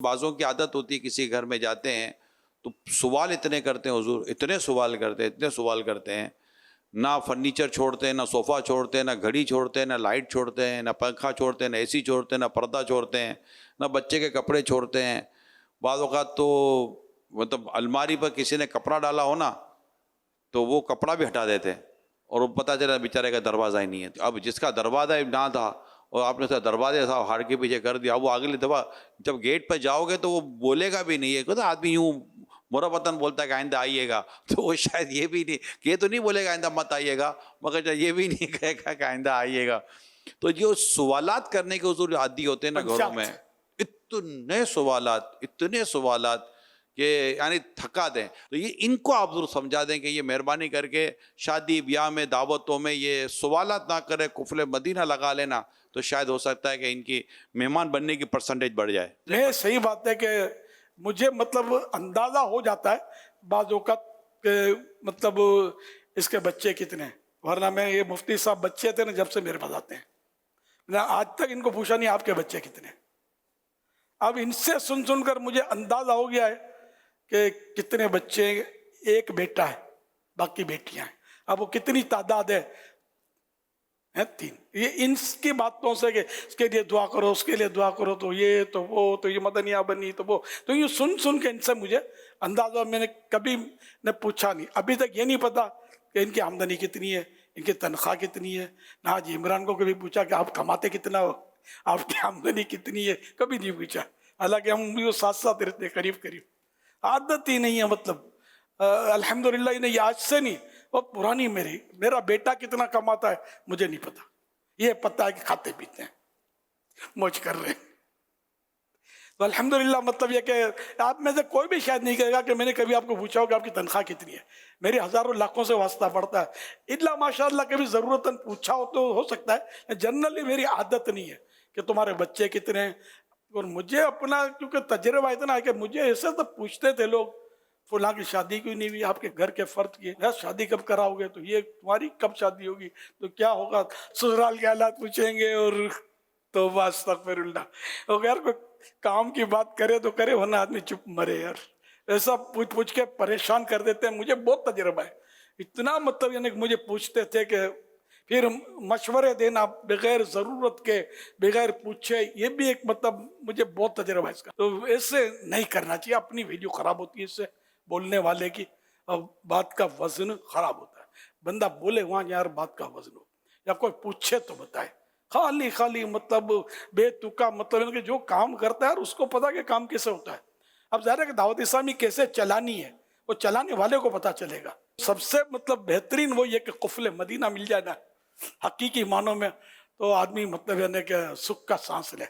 بعضوں کی عادت ہوتی ہے کسی گھر میں جاتے ہیں تو سوال اتنے کرتے ہیں، حضور اتنے سوال کرتے ہیں، نہ فرنیچر چھوڑتے ہیں، نہ صوفہ چھوڑتے ہیں، نہ گھڑی چھوڑتے ہیں، نہ لائٹ چھوڑتے ہیں، نہ پنکھا چھوڑتے ہیں، نہ اے سی چھوڑتے ہیں، نہ پردہ چھوڑتے ہیں، نہ بچے کے کپڑے چھوڑتے ہیں۔ بعض اوقات تو مطلب الماری پر کسی نے کپڑا ڈالا ہو نا تو وہ کپڑا بھی ہٹا دیتے ہیں، اور وہ پتہ چلا بیچارے کا دروازہ ہی نہیں ہے۔ اب جس کا دروازہ نہ تھا اور آپ نے اسے دروازے صاحب ہاڑ کے پیچھے کر دیا، وہ اگلی دفعہ جب گیٹ پہ جاؤ گے تو وہ بولے گا بھی نہیں ہے، کہتا آدمی یوں مربتاً بولتا ہے کہ آئندہ آئیے گا، تو وہ شاید یہ بھی نہیں، یہ تو نہیں بولے گا آئندہ مت آئیے گا، مگر یہ بھی نہیں کہے گا کہ آئندہ آئیے گا۔ تو جو سوالات کرنے کے حضور عادی ہوتے ہیں نا گھروں میں، اتنے سوالات کہ یعنی تھکا دیں، تو یہ ان کو آپ ضرور سمجھا دیں کہ یہ مہربانی کر کے شادی بیاہ میں دعوتوں میں یہ سوالات نہ کرے، قفل مدینہ لگا لینا، تو شاید ہو سکتا ہے کہ ان کی مہمان بننے کی پرسنٹیج بڑھ جائے۔ نہیں، صحیح بات ہے کہ مجھے مطلب اندازہ ہو جاتا ہے بعض اوقات کہ مطلب اس کے بچے کتنے ہیں، ورنہ میں یہ مفتی صاحب بچے تھے نا جب سے میرے پاس آتے ہیں، میں آج تک ان کو پوچھا نہیں آپ کے بچے کتنے ہیں۔ اب ان سے سن کر مجھے اندازہ ہو گیا ہے کہ کتنے بچے، ایک بیٹا ہے باقی بیٹیاں ہیں، اب وہ کتنی تعداد ہے، 3۔ یہ ان کی باتوں سے کہ اس کے لیے دعا کرو، اس کے لیے دعا کرو، تو یہ تو وہ تو یہ مدنیہ بنی تو وہ، تو یہ سن کے ان سے مجھے اندازہ، میں نے کبھی نے پوچھا نہیں، ابھی تک یہ نہیں پتا کہ ان کی آمدنی کتنی ہے، ان کی تنخواہ کتنی ہے، نہ حاجی عمران کو کبھی پوچھا کہ آپ کماتے کتنا ہو، آپ کی آمدنی کتنی ہے، کبھی نہیں پوچھا، حالانکہ ہم بھی وہ ساتھ رہتے قریب۔ عادت ہی نہیں ہے، مطلب الحمدللہ انہیں یہ آج سے نہیں، بہت پرانی میرا بیٹا کتنا کماتا ہے مجھے نہیں پتا، یہ پتا ہے کہ کھاتے پیتے ہیں، موج کر رہے ہیں۔ تو الحمدللہ مطلب یہ کہ آپ میں سے کوئی بھی شاید نہیں کہے گا کہ میں نے کبھی آپ کو پوچھا ہو کہ آپ کی تنخواہ کتنی ہے، میری ہزاروں لاکھوں سے واسطہ پڑتا ہے، الا ماشاءاللہ کبھی ضرورتاً پوچھا ہو تو ہو سکتا ہے، جنرلی میری عادت نہیں ہے کہ تمہارے بچے کتنے ہیں۔ اور مجھے اپنا کیونکہ تجربہ اتنا ہے کہ مجھے ایسے تو پوچھتے تھے لوگ، فلاں کی شادی کیوں نہیں ہوئی، آپ کے گھر کے فرد کی شادی کب کراؤ گے، تو یہ تمہاری کب شادی ہوگی، تو کیا ہوگا، سسرال کے حالات پوچھیں گے، اور توبہ استغفر اللہ، اور یار کوئی کام کی بات کرے تو کرے، ورنہ آدمی چپ مرے یار، ایسا پوچھ کے پریشان کر دیتے ہیں۔ مجھے بہت تجربہ ہے، اتنا مطلب یعنی مجھے پوچھتے تھے کہ پھر مشورے دینا بغیر ضرورت کے، بغیر پوچھے، یہ بھی ایک مطلب مجھے بہت تجربہ ہے اس کا۔ تو ایسے نہیں کرنا چاہیے، اپنی ویلیو خراب ہوتی ہے اس سے، بولنے والے کی، اور بات کا وزن خراب ہوتا ہے۔ بندہ بولے وہاں یار بات کا وزن ہو، یا کوئی پوچھے تو بتائے، خالی مطلب بے تکا، مطلب کہ جو کام کرتا ہے اس کو پتا کہ کام کیسے ہوتا ہے۔ اب ظاہر ہے کہ دعوت اسلامی کیسے چلانی ہے وہ چلانے والے کو پتا چلے گا۔ سب سے مطلب بہترین وہ یہ کہ قفل مدینہ مل جائے نا حقیقی معنوں میں، تو آدمی مطلب یعنی کہ سکھ کا سانس لے۔